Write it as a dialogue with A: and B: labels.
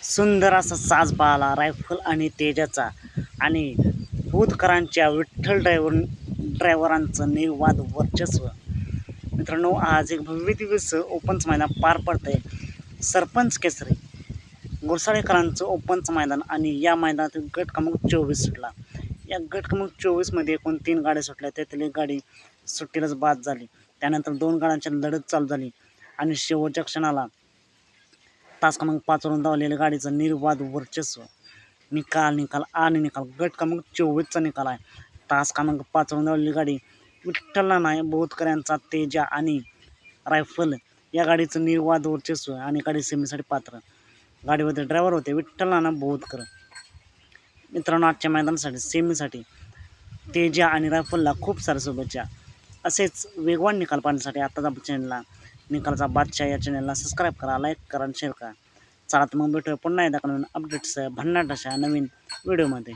A: सुंदर असा साज पाहला रायफल आणि तेजाचा आणि बुधकरांच्या विठ्ठल ड्रायव्हरांचं निर्वाद वर्चस्व. मित्रांनो, आज एक भव्य दिवस ओपनचं मैदान पार पडतंय. सरपंच केसरी गोसाळेकरांचं ओपनचं मैदान आणि या मैदानात गट क्रमांक 24 सुटला. या गट क्रमांक 24मध्ये एकूण 3 गाड्या सुटल्या, त्यातील एक गाडी सुट्टीलाच बाद झाली. त्यानंतर 2 गाड्यांची लढत चालू झाली आणि शेवटच्या क्षणाला तास क्रमांक 5 वरून धावलेल्या गाडीचं निर्वाद वर्चस्व. निकाल गट क्रमांक 24चा निकाल आहे. तास क्रमांक 5 वरून धावलेली गाडी विठ्ठल नाना बोधकर यांचा तेजा आणि रायफल या गाडीचं निर्वाद वर्चस्व आणि गाडी सेमीसाठी पात्र. गाडीमध्ये ड्रायव्हर होते विठ्ठल नाना बोधकर. मित्रांनो, आजच्या मैदानासाठी सेमीसाठी तेजा आणि रायफलला खूप साऱ्या शुभेच्छा. असेच वेगवान निकाल पाहण्यासाठी आताच आपल्या चॅनलला निकालचा बादशाह या चॅनलला सबस्क्राईब करा, लाईक करा आणि शेअर करा. चला तर मग भेटूया पुन्हा एकदा नवीन अपडेट्स भन्नाट अशा नवीन व्हिडिओमध्ये.